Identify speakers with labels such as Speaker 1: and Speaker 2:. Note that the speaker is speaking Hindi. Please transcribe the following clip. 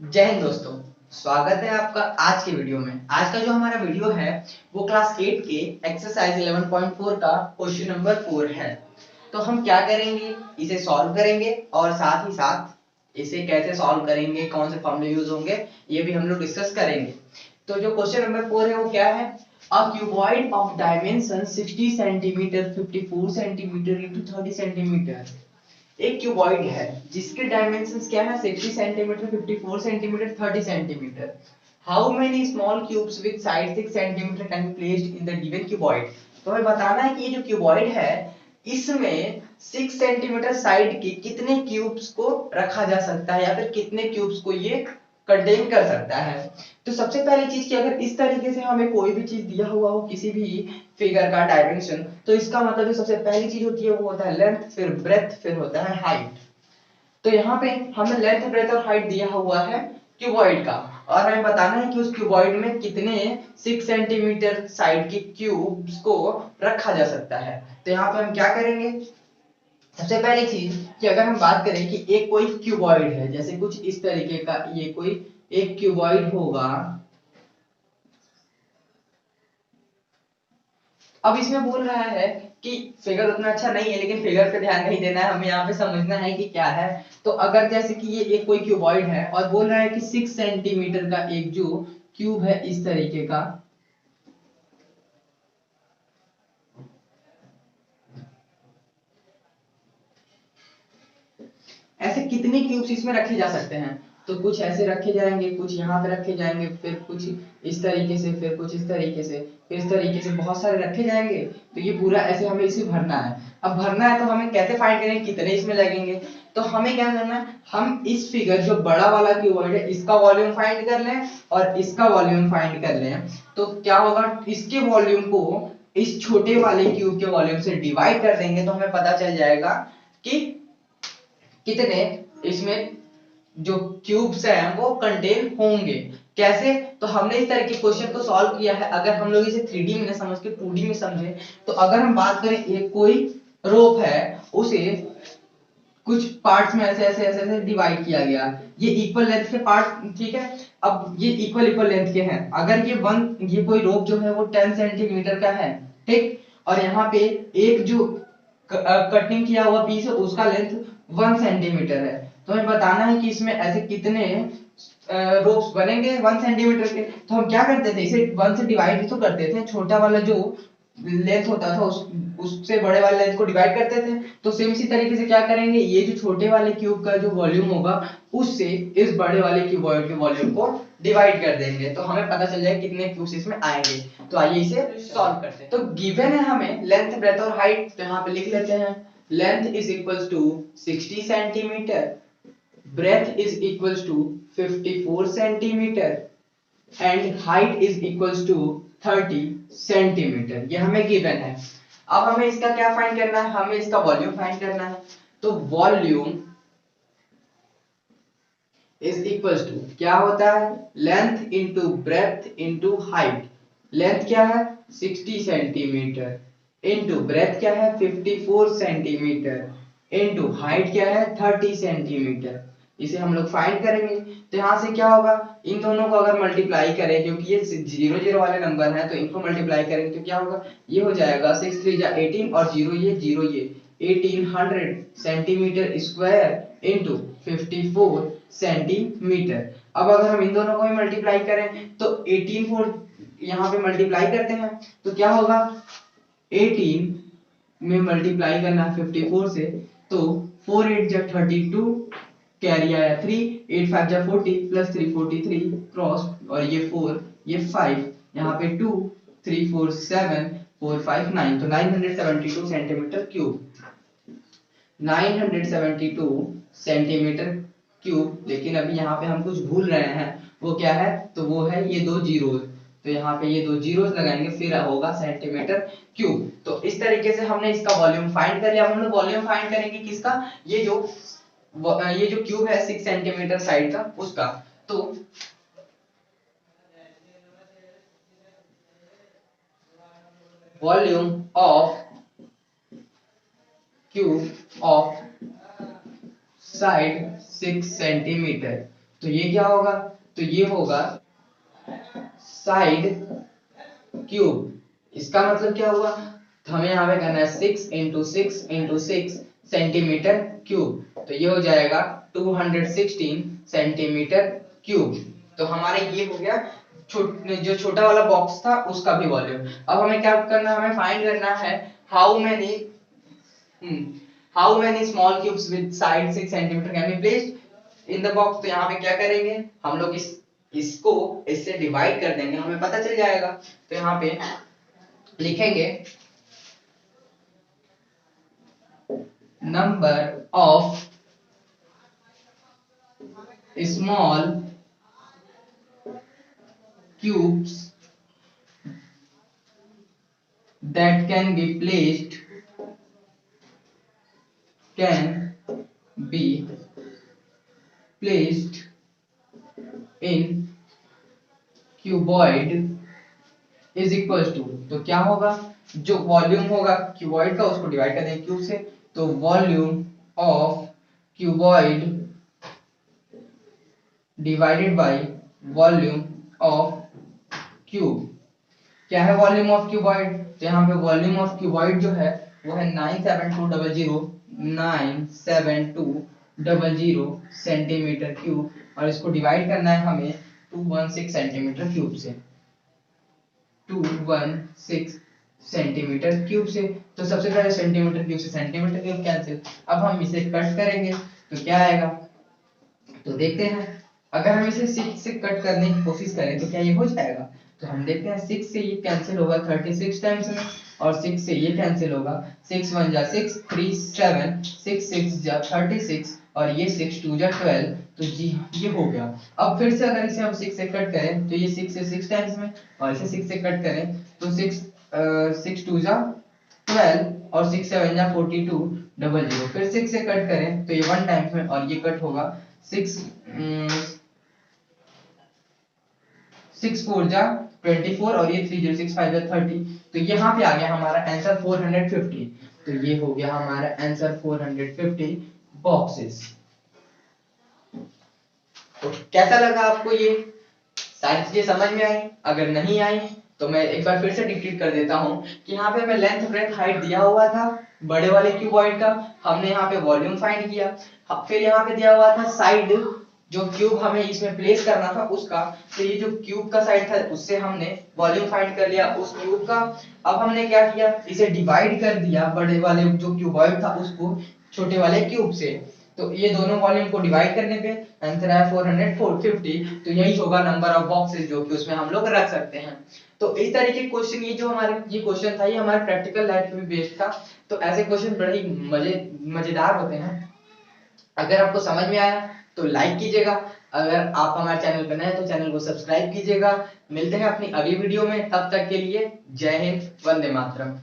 Speaker 1: जय हिंद दोस्तों। स्वागत है आपका आज के वीडियो में। आज का जो हमारा वीडियो है वो क्लास 8 के एक्सरसाइज 11.4 का क्वेश्चन नंबर 4 है। तो हम क्या करेंगे, इसे सॉल्व करेंगे और साथ ही साथ इसे कैसे सॉल्व करेंगे, कौन से फॉर्मूले यूज होंगे, ये भी हम लोग डिस्कस करेंगे। तो जो क्वेश्चन नंबर 4 है वो क्या है, a cuboid of dimension 60 centimetre 54 centimetre into 30 centimetre. एक क्यूबॉइड है जिसके डायमेंशंस क्या है, 60 centimetre 54 centimetre 30 centimetre. How many small cubes with side 6 centimetre can be placed in the given cuboid. तो हमें बताना है कि ये जो क्यूबॉइड है इसमें 6 सेंटीमीटर साइड के कितने क्यूब्स को रखा जा सकता है या फिर कितने क्यूब्स को ये कंटेन कर सकता है। तो सबसे पहली चीज कि अगर इस तरीके से हमें कोई भी चीज दिया हुआ हो किसी भी फिगर का डायमेंशन, तो इसका मतलब जो सबसे पहली चीज होती है वो होता है लेंथ, फिर ब्रेथ, फिर होता है हाइट। तो यहाँ पे हमें लेंथ ब्रेथ और हाइट दिया हुआ है क्यूबॉइड का, और हमें बताना है कि उस क्यूबॉइड में कितने 6 सेंटीमीटर साइड के क्यूब्स को रखा जा सकता है। तो यहाँ पे हम क्या करेंगे, सबसे पहली चीज कि अगर हम बात करें कि एक कोई क्यूबॉइड है, जैसे कुछ इस तरीके का ये कोई एक क्यूबॉइड होगा। अब इसमें बोल रहा है कि फिगर उतना अच्छा नहीं है, लेकिन फिगर पे ध्यान नहीं देना है, हमें यहाँ पे समझना है कि क्या है। तो अगर जैसे कि ये एक कोई क्यूबॉइड है और बोल रहा है कि 6 सेंटीमीटर का एक जो क्यूब है इस तरीके का, ऐसे कितने क्यूब्स इसमें रखे जा सकते हैं। तो कुछ ऐसे रखे जाएंगे, कुछ यहाँ पे रखे जाएंगे, फिर कुछ इस तरीके से, फिर कुछ इस तरीके से, फिर इस तरीके से बहुत सारे रखे जाएंगे। तो ये पूरा ऐसे हमें इसे भरना है। अब भरना है तो हमें कैसे फाइंड करें कितने इसमें लगेंगे। तो हमें क्या करना है, हम इस फिगर जो बड़ा वाला क्यूबॉइड है इसका वॉल्यूम फाइंड कर लें और इसका वॉल्यूम फाइंड कर लें। तो क्या होगा, इसके वॉल्यूम को इस छोटे वाले क्यूब के वॉल्यूम से डिवाइड कर देंगे तो हमें पता चल जाएगा कि कितने इसमें जो क्यूब्स हैं वो कंटेन होंगे। कैसे, तो हमने इस तरह के क्वेश्चन को सॉल्व किया है। अगर हम लोग इसे 3D में न समझ के 2D में समझे, तो अगर हम बात करें एक कोई रोप है, उसे कुछ पार्ट्स में ऐसे ऐसे ऐसे ऐसे डिवाइड किया गया, ये इक्वल लेंथ के पार्ट, ठीक है। अब ये इक्वल इक्वल लेंथ के हैं। अगर ये कोई रोप जो है वो 10 सेंटीमीटर का है, ठीक, और यहाँ पे एक जो कटिंग किया हुआ पीस है उसका लेंथ 1 सेंटीमीटर है। तो हमें बताना है कि इसमें ऐसे कितने रोप्स बनेंगे 1 सेंटीमीटर के। तो हम क्या करते थे, इसे 1 से डिवाइड तो करते थे, छोटा वाला जो लेंथ होता था उससे बड़े वाले लेंथ को डिवाइड करते थे। तो सेम इसी तरीके से क्या करेंगे, ये जो छोटे वाले क्यूब का जो वॉल्यूम होगा उससे इस बड़े वाले क्यूबॉइड के वॉल्यूम को डिवाइड कर देंगे, तो हमें पता चल जाएगा कितने क्यूब्स इसमें आएंगे। तो आइए इसे सॉल्व करते हैं। तो गिवन है हमें लेंथ ब्रेथ और हाइट, तो यहाँ पे लिख लेते हैं length is equals to 60 centimetre, breadth is equals to 54 centimeter and height is equals to 30 centimeter। ये हमें गिवन है। अब हमें इसका क्या फाइंड करना है, हमें इसका वॉल्यूम फाइंड करना है। तो वॉल्यूम इज इक्वल्स टू क्या होता है, length into breadth into height. Length क्या है 60 सेंटीमीटर, इंटू ब्रेथ क्या है 54 सेंटीमीटर, इंटू हाइट क्या है 30 सेंटीमीटर। इसे हम लोग फाइंड करेंगे। तो यहाँ से क्या होगा, इन दोनों को अगर मल्टीप्लाई करें, क्योंकि ये जीरो जीरो वाले नंबर हैं, तो इनको मल्टीप्लाई करेंगे तो क्या होगा, ये हो जाएगा 6 3 जा 18 और जीरो ये 1800 सेंटीमीटर स्क्वायर इंटू 54 सेंटीमीटर। अब अगर हम इन दोनों को भी मल्टीप्लाई करें तो 18 4 यहाँ पे मल्टीप्लाई करते हैं तो क्या होगा, 18 में मल्टीप्लाई करना है 54 से, तो 4 8 जा 32, कैरी आया 3, 8 5 जा 40 प्लस 3 43 क्रॉस, और ये 4 ये 5, यहाँ पे 2 3 4 7 4 5 9, तो 972 सेंटीमीटर क्यूब, 972 सेंटीमीटर क्यूब। लेकिन अभी यहाँ पे हम कुछ भूल रहे हैं, वो क्या है, तो वो है ये दो जीरो। तो यहाँ पे ये दो जीरो लगाएंगे फिर होगा सेंटीमीटर क्यूब। तो इस तरीके से हमने इसका वॉल्यूम फाइंड कर लिया। हम लोग वॉल्यूम फाइंड करेंगे किसका, ये जो क्यूब है 6 सेंटीमीटर साइड का उसका। तो volume of cube of side 6 centimetre. तो ये क्या होगा, तो ये होगा साइड क्यूब। इसका मतलब क्या हुआ, तो हमें यहाँ पे करना है 6 × 6 × 6 सेंटीमीटर क्यूब, तो ये हो जाएगा 216 सेंटीमीटर क्यूब। तो हमारा ये हो गया जो छोटा वाला बॉक्स था उसका भी वॉल्यूम। अब हमें क्या करना है, हमें फाइंड करना है how many small cubes with side 6 centimetre can be placed in the box. तो यहाँ पे क्या करेंगे हम लोग, इसको इससे डिवाइड कर देंगे, हमें पता चल जाएगा। तो यहाँ पे लिखेंगे number of small cubes that can be placed in cuboid is equals to, तो क्या होगा, जो वॉल्यूम होगा क्यूबॉइड का उसको डिवाइड कर देंगे क्यूब से, तो volume of cuboid divided by volume of cube. क्या है वॉल्यूम ऑफ क्यूबॉइड, तो यहाँ पे वॉल्यूम ऑफ क्यूबॉइड जो है वो है 97200 सेंटीमीटर क्यूब, और इसको डिवाइड करना है हमें 216 सेंटीमीटर क्यूब से, 216 सेंटीमीटर क्यूब से। तो सबसे पहले सेंटीमीटर क्यूब से सेंटीमीटर क्यूब कैंसिल। अब हम इसे कट करेंगे तो क्या आएगा, तो देखते हैं। अगर हम इसे 6 से कट करने की कोशिश करें तो क्या ये हो जाएगा, तो हम देखते हैं 6 से ये कैंसिल होगा 36 टाइम्स में, और 6 से ये कैंसिल होगा 6 1 जा 6 3 7 6 6 जा 36 और ये 6 2 जा 12, तो जी ये हो गया। अब फिर से अगर इसे हम 6 से कट करें तो ये 6 से 6 टाइम्स में, और इसे 6 से कट करें तो 6 2 जा 12 और 6 7 जा 42 00। फिर 6 से कट करें तो ये 1 टाइम्स में, और ये कट होगा 6 4 जा 24 और ये 3 0 6 5 जा 30। तो यहाँ पे आ गया हमारा आंसर 450। तो ये हो गया हमारा आंसर 450 बॉक्सेस। तो कैसा लगा आपको, ये सारी चीजें समझ में आई? अगर नहीं आई तो मैं एक बार फिर से डिक्टेट कर देता हूँ कि यहाँ पे हमें लेंथ ब्रेथ हाइट दिया हुआ था बड़े वाले क्यूबॉइड का, हमने यहाँ पे वॉल्यूम फाइंड किया, फिर यहाँ पे दिया हुआ था साइड जो क्यूब हमें इसमें प्लेस करना था उसका, तो ये जो क्यूब का साइड था उससे हमने वॉल्यूम फाइंड कर लिया उस क्यूब का। अब हमने क्या किया, इसे डिवाइड कर दिया बड़े वाले जो क्यूबॉइड था उसको छोटे वाले क्यूब से, तो ये दोनों वॉल्यूम को डिवाइड करने पे आंसर आया 450। तो यही होगा नंबर ऑफ बॉक्सेस जो कि उसमें हम लोग रख सकते हैं। तो इस तरीके के क्वेश्चन, ये जो हमारे ये क्वेश्चन था ये हमारे प्रैक्टिकल लाइफ पे बेस्ड था। तो ऐसे क्वेश्चन बड़े ही मजेदार होते हैं। अगर आपको समझ में आया तो लाइक कीजिएगा, अगर आप हमारे चैनल पर नए हैं तो चैनल को सब्सक्राइब कीजिएगा। मिलते हैं अपनी अगली वीडियो में, तब तक के लिए जय हिंद, वंदे मातरम।